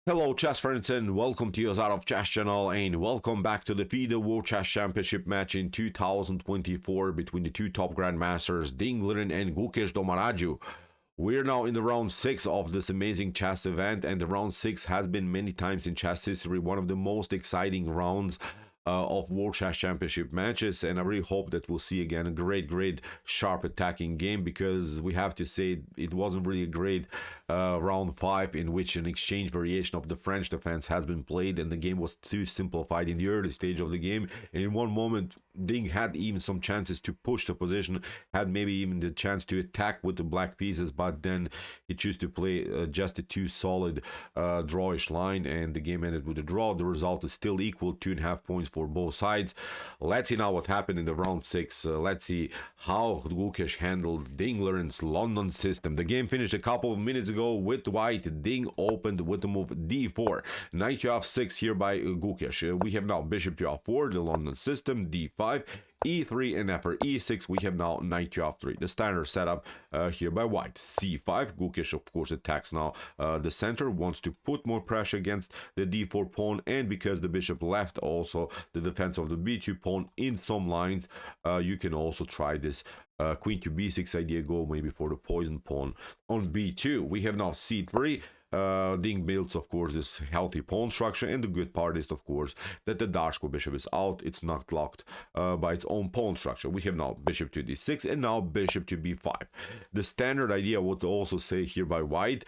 Hello chess friends and welcome to Jozarov chess channel and welcome back to the FIDE World Chess Championship match in 2024 between the two top grandmasters Ding Liren and Gukesh Dommaraju. We're now in the round 6 of this amazing chess event, and the round 6 has been many times in chess history one of the most exciting rounds of World Chess Championship matches, and I really hope that we'll see again a great sharp attacking game, because we have to say it wasn't really a great round 5 in which an exchange variation of the French defense has been played, and the game was too simplified in the early stage of the game, and in one moment Ding had even some chances to push the position, had maybe even the chance to attack with the black pieces, but then he chose to play just a too solid drawish line, and the game ended with a draw. The result is still equal, 2.5 points for both sides. Let's see now what happened in the round 6. Let's see how Gukesh handled Ding Liren's London system. The game finished a couple of minutes ago with white. Ding opened with the move d4. Knight to f6 here by Gukesh. We have now bishop to f4, the London system, d5, e3, and after e6 we have now knight to f3, the standard setup here by white. c5, Gukesh of course attacks now the center, wants to put more pressure against the d4 pawn, and because the bishop left also the defense of the b2 pawn in some lines, you can also try this queen to b6 idea, go maybe for the poison pawn on b2. We have now c3. Ding builds, of course, this healthy pawn structure, and the good part is, of course, that the dark square bishop is out. It's not locked by its own pawn structure. We have now bishop to d6 and now bishop to b5. The standard idea I would also say here by white,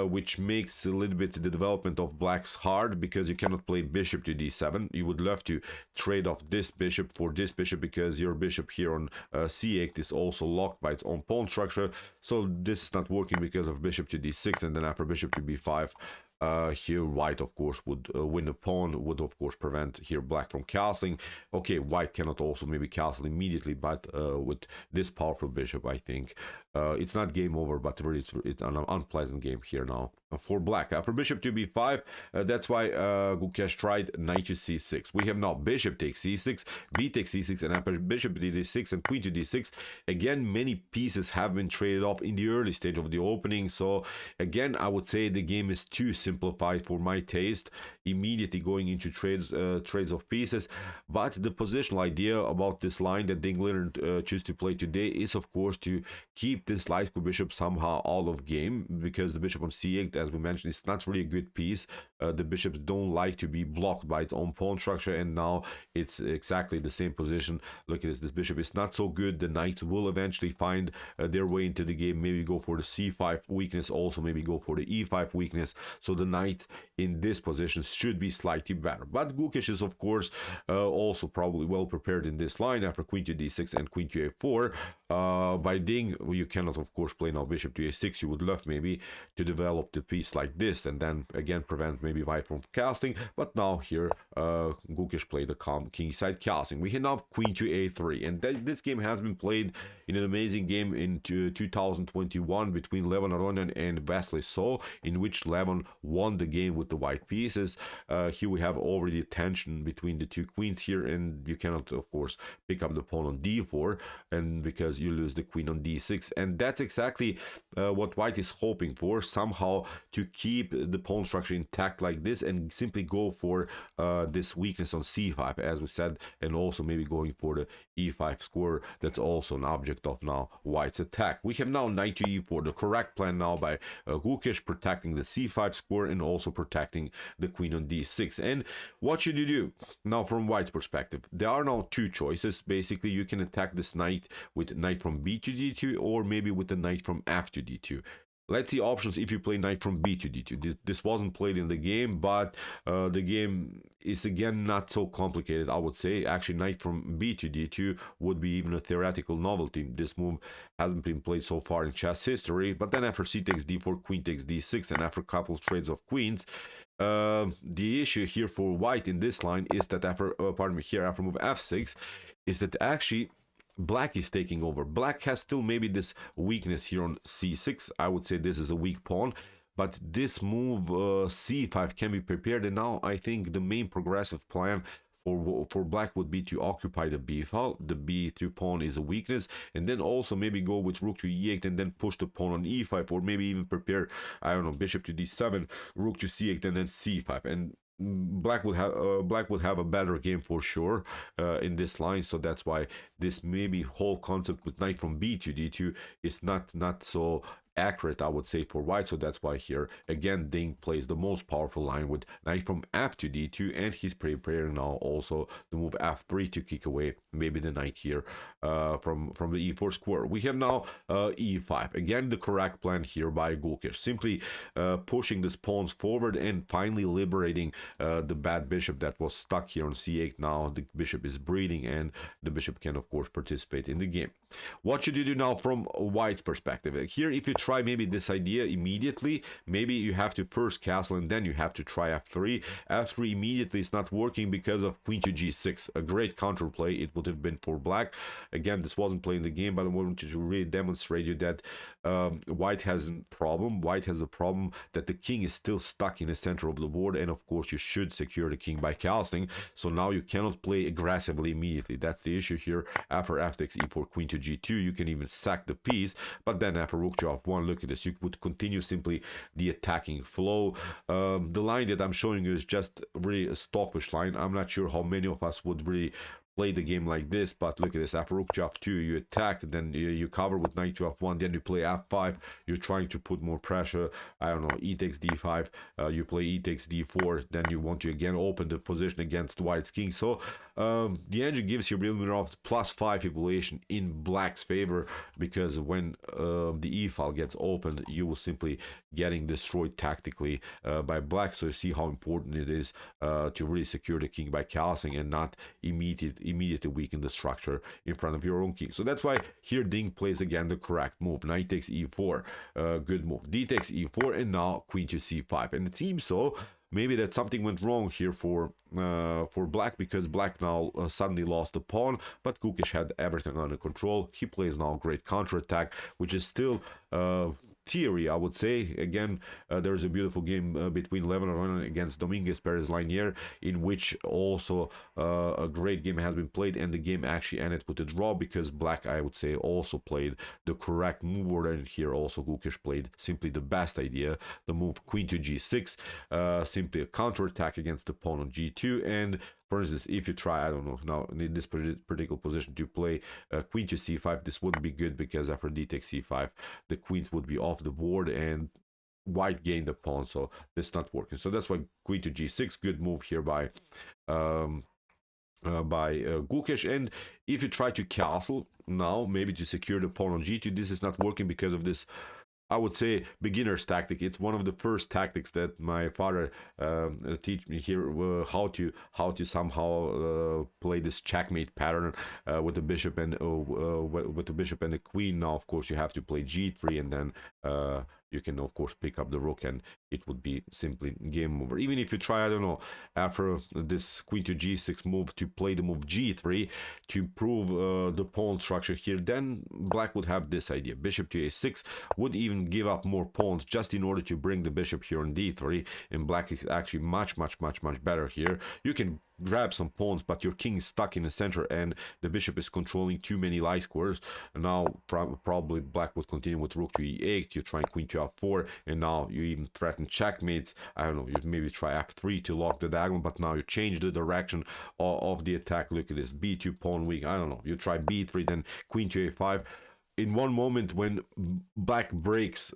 which makes a little bit the development of black's hard, because you cannot play bishop to d7. You would love to trade off this bishop for this bishop, because your bishop here on c8 is also locked by its own pawn structure. So this is not working because of bishop to d6, and then after bishop to b5, here white of course would win a pawn, would of course prevent here black from castling. Okay, white cannot also maybe castle immediately, but with this powerful bishop, I think it's not game over, but really it's an unpleasant game here now for black. After bishop to b5, that's why Gukesh tried knight to c6. We have now bishop takes c6, b takes c6, and after bishop to d6 and queen to d6, again many pieces have been traded off in the early stage of the opening. So again, I would say the game is too simplified for my taste, immediately going into trades of pieces. But the positional idea about this line that Ding Liren choose to play today is of course to keep this light square bishop somehow out of game, because the bishop on c8, as we mentioned, is not really a good piece. The bishops don't like to be blocked by its own pawn structure, and now it's exactly the same position. Look at this bishop is not so good. The knights will eventually find their way into the game, maybe go for the c5 weakness, also maybe go for the e5 weakness. So the knight in this position should be slightly better. But Gukesh is of course also probably well prepared in this line after queen to d6 and queen to a4. By Ding, you cannot of course play now bishop to a6. You would love maybe to develop the piece like this and then again prevent maybe white from casting, but now here Gukesh played the calm kingside casting. We have now queen to a3, and this game has been played in an amazing game in 2021 between Levon Aronian and Vasily So, in which Levon won the game with the white pieces. Here we have already a tension between the two queens here, and you cannot of course pick up the pawn on d4, and because you lose the queen on d6, and that's exactly what white is hoping for, somehow to keep the pawn structure intact like this and simply go for this weakness on c5, as we said, and also maybe going for the e5 square. That's also an object of now white's attack. We have now knight to e4, the correct plan now by Gukesh, protecting the c5 square and also protecting the queen on d6. And what should you do now from white's perspective? There are now two choices. Basically, you can attack this knight with knight from b to d2, or maybe with the knight from f to d2. Let's see options if you play knight from b to d2. This wasn't played in the game, but the game is again not so complicated, I would say. Actually, knight from b to d2 would be even a theoretical novelty. This move hasn't been played so far in chess history. But then after c takes d4, queen takes d6, and after a couple of trades of queens, the issue here for white in this line is that after after move f6, is that actually black is taking over. Black has still maybe this weakness here on c6. I would say this is a weak pawn, but this move c5 can be prepared, and now I think the main progressive plan for black would be to occupy the b file. The b2 pawn is a weakness, and then also maybe go with rook to e8 and then push the pawn on e5, or maybe even prepare, I don't know, bishop to d7, rook to c8, and then c5. And black would have a better game for sure in this line. So that's why this maybe whole concept with knight from b to d2 is not so accurate, I would say, for white. So that's why here again Ding plays the most powerful line with knight from f to d2, and he's preparing now also the move f3 to kick away maybe the knight here from the e4 square. We have now e5, again the correct plan here by Gukesh, simply pushing these pawns forward and finally liberating the bad bishop that was stuck here on c8. Now the bishop is breathing, and the bishop can of course participate in the game. What should you do now from white's perspective? Here, if you try maybe this idea immediately, maybe you have to first castle and then you have to try f3. f3 immediately is not working because of queen to g6, a great counterplay it would have been for black. Again, this wasn't playing the game, but I wanted to really demonstrate you that white has a problem. White has a problem that the king is still stuck in the center of the board, and of course you should secure the king by castling. So now you cannot play aggressively immediately. That's the issue here. After f takes e4, queen to g2, you can even sack the piece, but then after rook to f1, look at this, you would continue simply the attacking flow. The line that I'm showing you is just really a stockfish line. I'm not sure how many of us would really play the game like this, but look at this. After rook to f2, you attack, then you cover with knight to f1, then you play f5, you're trying to put more pressure. I don't know, e takes d5, you play e takes d4, then you want to again open the position against white's king. So the engine gives you Milmirov +5 evaluation in black's favor, because when the e file gets opened, you will simply getting destroyed tactically by black. So you see how important it is to really secure the king by castling and not immediately weaken the structure in front of your own king. So that's why here Ding plays again the correct move. Knight takes e4, good move. D takes e4, and now queen to c5. And it seems so maybe that something went wrong here for black, because black now suddenly lost the pawn, but Gukesh had everything under control. He plays now great counterattack, which is still theory, I would say. Again, there's a beautiful game between Levan against Dominguez Perez Linier, in which also a great game has been played, and the game actually ended with a draw because black, I would say, also played the correct move order. And here also Gukesh played simply the best idea, the move queen to g6, simply a counterattack against the pawn on g2. And for instance, if you try, I don't know, now in this particular position to play queen to c5, this wouldn't be good, because after d takes c5, the queens would be off the board and white gained the pawn, so this not working. So that's why queen to g6, good move here by Gukesh. And if you try to castle now, maybe to secure the pawn on g2, this is not working because of this, I would say, beginner's tactic. It's one of the first tactics that my father teach me here, how to somehow play this checkmate pattern with the bishop and the queen. Now, of course, you have to play g3, and then you can of course pick up the rook, and it would be simply game over. Even if you try, I don't know, after this queen to g6 move to play the move g3 to improve the pawn structure here, then black would have this idea. Bishop to a6 would even give up more pawns just in order to bring the bishop here on d3, and black is actually much better here. You can grab some pawns, but your king is stuck in the center and the bishop is controlling too many light squares. And now probably black would continue with rook to e8, you try queen to f4, and now you even threaten checkmates. I don't know, you maybe try f3 to lock the diagonal, but now you change the direction of the attack. Look at this, b2 pawn weak, I don't know, you try b3, then queen to a5. In one moment when black breaks,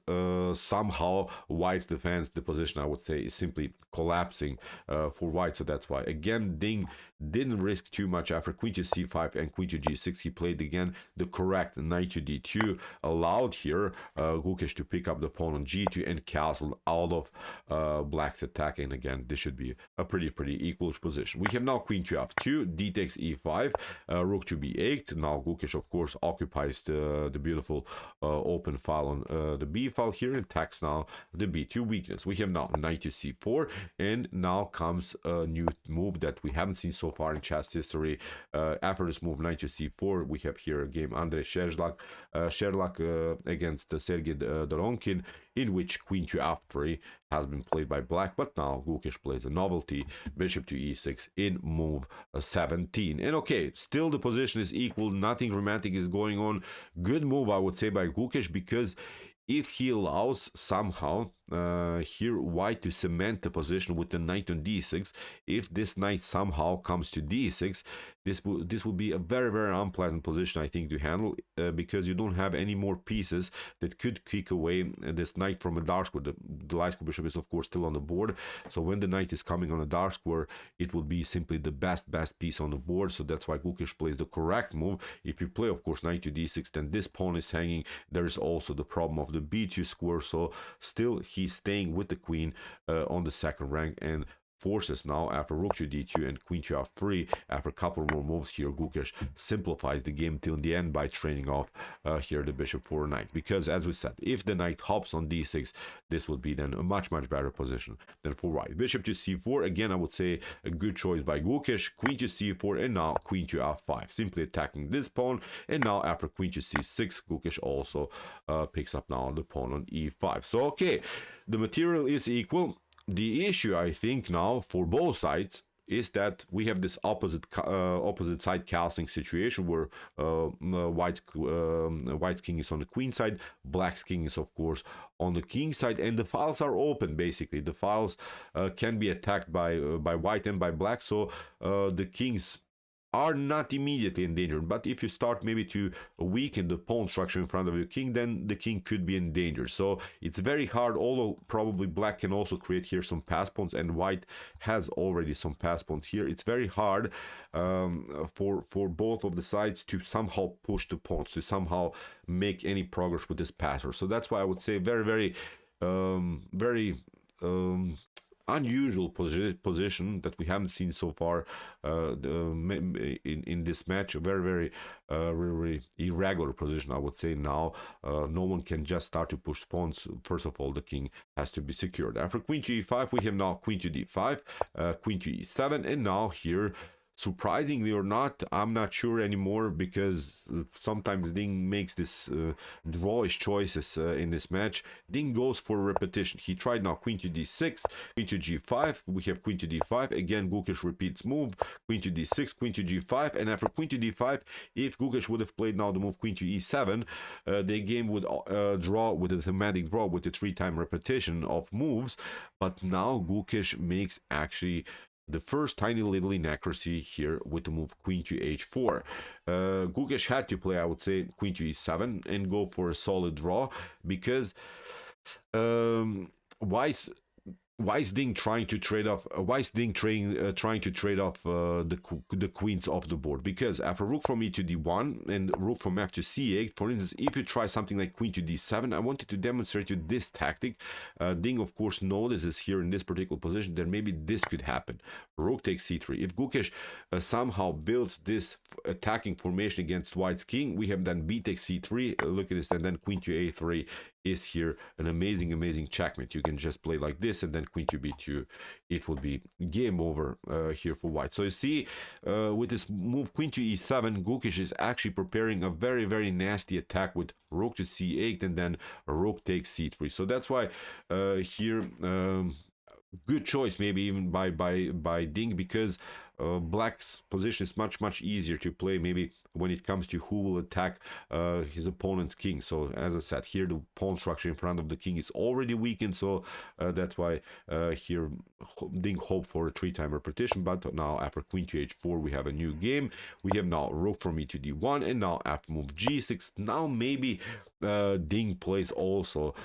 somehow white's defense, the position, I would say, is simply collapsing for white. So that's why, again, Ding didn't risk too much. After queen to c5 and queen to g6, he played again the correct knight to d2, allowed here Gukesh to pick up the pawn on g2 and castle out of black's attack. And again, this should be a pretty equal position. We have now queen to f2, d takes e5, rook to b8. Now Gukesh, of course, occupies the beautiful open file on the b file here, and attacks now the b2 weakness. We have now knight to c4, and now comes a new move that we haven't seen so far in chess history. After this move, knight to c4, we have here a game Andrei Sherlak against Sergei Doronkin, in which queen to f3, has been played by black, but now Gukesh plays a novelty, bishop to e6 in move 17. And okay, still the position is equal, nothing romantic is going on. Good move, I would say, by Gukesh, because if he allows somehow here white to cement the position with the knight on d6, if this knight somehow comes to d6, this would be a very, very unpleasant position, I think, to handle, because you don't have any more pieces that could kick away this knight from a dark square. The light square bishop is of course still on the board, so when the knight is coming on a dark square, it would be simply the best piece on the board. So that's why Gukesh plays the correct move. If you play, of course, knight to d6, then this pawn is hanging. There is also the problem of the b2 square, so still he's staying with the queen on the second rank, and forces now, after rook to d2 and queen to f3, after a couple more moves here, Gukesh simplifies the game till the end by training off here the bishop for a knight. Because as we said, if the knight hops on d6, this would be then a much better position than for white. Bishop to c4, again, I would say a good choice by Gukesh. Queen to c4, and now queen to f5, simply attacking this pawn. And now after queen to c6, Gukesh also picks up now the pawn on e5. So okay, the material is equal. The issue, I think, now for both sides is that we have this opposite side castling situation where white's king is on the queen side, black's king is of course on the king side, and the files are open. Basically, the files can be attacked by white and by black, so the kings are not immediately endangered. But if you start maybe to weaken the pawn structure in front of your king, then the king could be in danger. So it's very hard, although probably black can also create here some pass pawns, and white has already some pass pawns here. It's very hard for both of the sides to somehow push the pawns, to somehow make any progress with this passer. So that's why I would say very unusual position that we haven't seen so far in this match. A very really irregular position, I would say. Now no one can just start to push pawns. First of all, the king has to be secured. After queen to e5, we have now queen to d5, queen to e7, and now here, surprisingly or not, I'm not sure anymore, because sometimes Ding makes this drawish choices in this match. Ding goes for repetition. He tried now queen to d6, queen to g5, we have queen to d5, again Gukesh repeats move, queen to d6, queen to g5, and after queen to d5, if Gukesh would have played now the move queen to e7, the game would draw with a thematic draw with a 3-time repetition of moves. But now Gukesh makes actually the first tiny little inaccuracy here with the move queen to h4. Gukesh had to play, I would say, queen to e7 and go for a solid draw, because why is Ding trying to trade off? Why is Ding trying to trade off the queens off the board? Because after rook from e to d1 and rook from f to c8, for instance, if you try something like queen to d7, I wanted to demonstrate you this tactic. Ding, of course, notices here in this particular position that maybe this could happen. Rook takes c3. If Gukesh somehow builds this attacking formation against white's king, we have then b takes c3. Look at this, and then queen to a3 is here an amazing checkmate. You can just play like this, and then queen to b2, it would be game over here for white. So you see, with this move queen to e7, Gukesh is actually preparing a very nasty attack with rook to c8, and then rook takes c3. So that's why here good choice maybe even by Ding, because black's position is much easier to play maybe when it comes to who will attack his opponent's king. So as I said, here the pawn structure in front of the king is already weakened, so that's why here Ding hoped for a 3-time repetition. But now after queen to h4, we have a new game. We have now rook from e to d1, and now after move g6, now maybe Ding plays also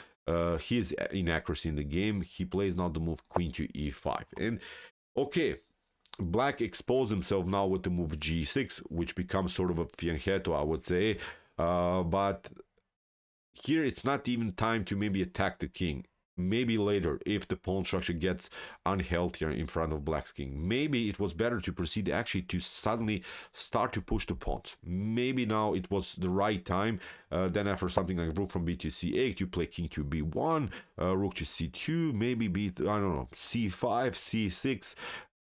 his inaccuracy in the game. He plays now the move queen to e5, and okay, black exposed himself now with the move g6, which becomes sort of a fianchetto, I would say. But here it's not even time to maybe attack the king. Maybe later, if the pawn structure gets unhealthier in front of black's king, maybe it was better to proceed actually to suddenly start to push the pawns. Maybe now it was the right time. Then after something like rook from b to c8, you play king to b1, rook to c2, maybe I don't know, c5, c6.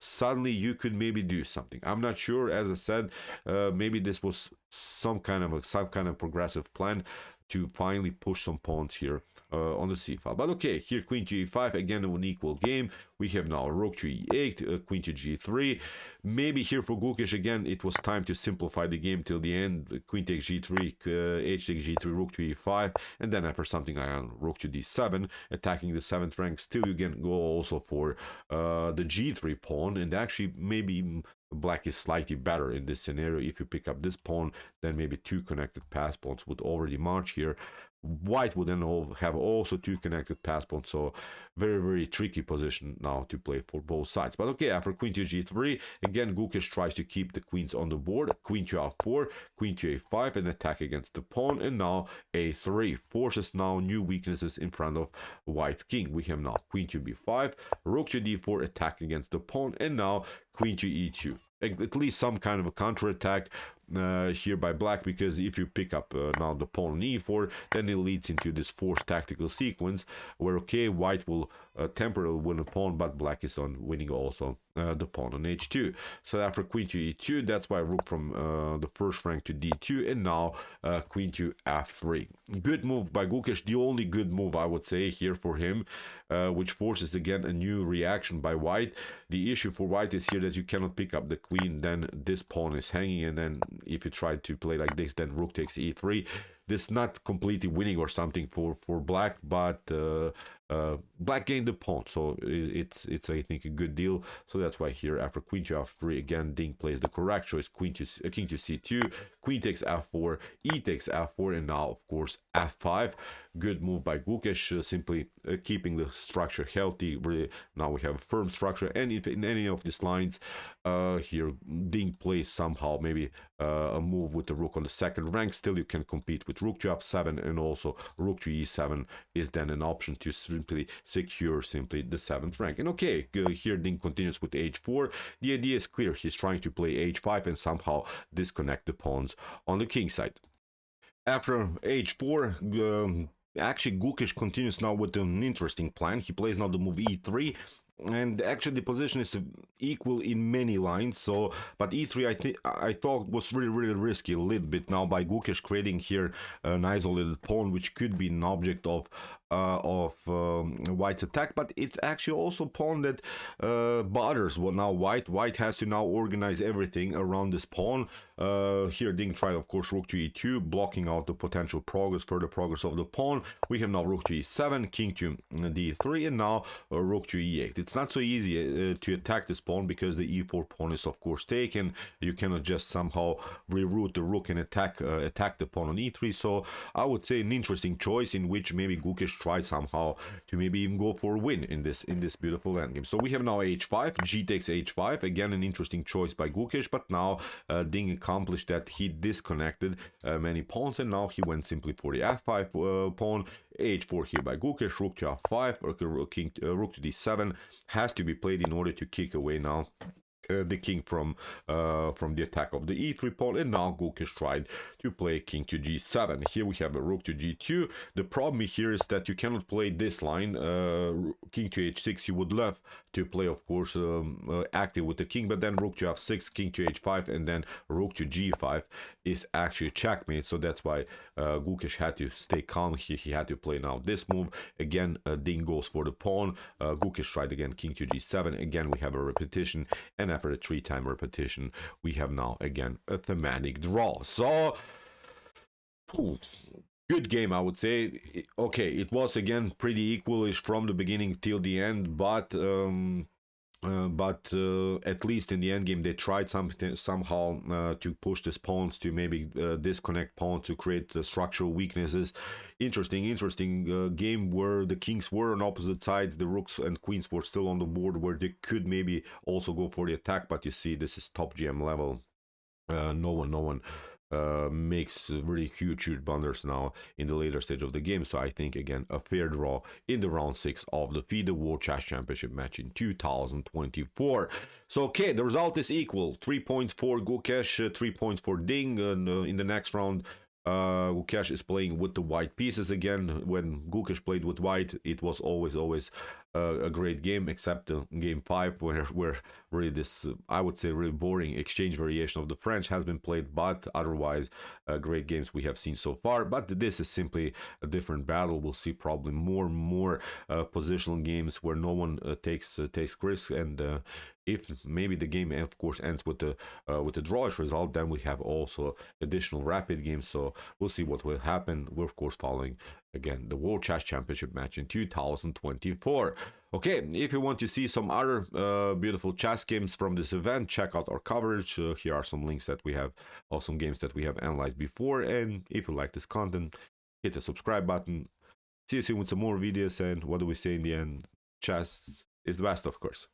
Suddenly you could maybe do something. I'm not sure. As I said, maybe this was some kind of progressive plan. to finally push some pawns here on the c file. But okay, here queen to e5, again an equal game. We have now rook to e8, queen to g3. Maybe here for Gukesh again, it was time to simplify the game till the end. Queen takes g3, h takes g3, rook to e5, and then after something like rook to d7, attacking the 7th rank. Still you can go also for the g3 pawn, and actually maybe black is slightly better in this scenario. If you pick up this pawn, then maybe 2 connected pass pawns would already march here. White would then have also 2 connected pass pawns, so very tricky position now to play for both sides. But okay, after queen to g3, again Gukesh tries to keep the queens on the board. Queen to f4, queen to a5, and attack against the pawn, and now a3 forces now new weaknesses in front of white's king. We have now queen to b5, rook to d4, attack against the pawn, and now queen to e2. At least some kind of a counterattack here by black, because if you pick up now the pawn on e4, then it leads into this forced tactical sequence where okay, white will temporarily win a pawn, but black is on winning also the pawn on h2. So after queen to e2, that's why rook from the first rank to d2, and now queen to f3. Good move by Gukesh, the only good move I would say here for him, which forces again a new reaction by white. The issue for white is here that you cannot pick up the queen, then this pawn is hanging, and then if you try to play like this, then rook takes e3. This is not completely winning or something for black, but black gained the pawn, so it's I think a good deal. So that's why here after queen to f3, again Ding plays the correct choice. King to c2, queen takes f4, e takes f4, and now of course f5. Good move by Gukesh, simply keeping the structure healthy. Really, now we have a firm structure, and if in any of these lines here Ding plays somehow maybe a move with the rook on the 2nd rank, still you can compete with rook to f7, and also rook to e7 is then an option to simply secure simply the 7th rank. And okay, here Ding continues with h4. The idea is clear, he's trying to play h5 and somehow disconnect the pawns on the king side. After h4, actually Gukesh continues now with an interesting plan. He plays now the move e3, and actually the position is equal in many lines. So but e3 I thought was really risky a little bit now by Gukesh, creating here an isolated pawn which could be an object of white's attack, but it's actually also pawn that bothers now white has to now organize everything around this pawn. Here Ding tried of course rook to e2, blocking out the potential further progress of the pawn. We have now rook to e7, king to d3, and now rook to e8. It's not so easy to attack this pawn because the e4 pawn is of course taken. You cannot just somehow reroute the rook and attack the pawn on e3. So I would say an interesting choice in which maybe Gukesh try somehow to maybe even go for a win in this beautiful endgame. So we have now h5, g takes h5, again an interesting choice by Gukesh, but now Ding accomplished that. He disconnected many pawns, and now he went simply for the f5 pawn. h4 here by Gukesh, rook to f5, rook to d7 has to be played in order to kick away now the king from the attack of the e3 pawn, and now Gukesh tried to play king to g7. Here we have a rook to g2. The problem here is that you cannot play this line, king to h6. You would love to play of course active with the king, but then rook to f6, king to h5, and then rook to g5 is actually checkmate. So that's why Gukesh had to stay calm here. He had to play now this move. Again Ding goes for the pawn. Gukesh tried again king to g7. Again we have a repetition, and after a 3-time repetition we have now again a thematic draw. So good game, I would say. Okay, it was again pretty equalish from the beginning till the end, but at least in the end game they tried somehow to push these pawns, to maybe disconnect pawns to create structural weaknesses. Interesting game where the kings were on opposite sides, the rooks and queens were still on the board, where they could maybe also go for the attack. But you see, this is top GM level. No one makes really huge blunders now in the later stage of the game. So I think again a fair draw in the round 6 of the FIDE World Chess Championship match in 2024. So okay, the result is equal: 3 points for Gukesh, 3 points for Ding. And in the next round Gukesh is playing with the white pieces again. When Gukesh played with white, it was always a great game, except game 5, where really this I would say really boring exchange variation of the French has been played, but otherwise great games we have seen so far. But this is simply a different battle. We'll see probably more and more positional games where no one takes risk, and if maybe the game of course ends with the drawish result, then we have also additional rapid games. So we'll see what will happen. We're of course following again the World Chess Championship match in 2024. Okay, if you want to see some other beautiful chess games from this event, check out our coverage. Here are some links that we have of some games that we have analyzed before. And if you like this content, hit the subscribe button. See you soon with some more videos. And what do we say in the end? Chess is the best, of course.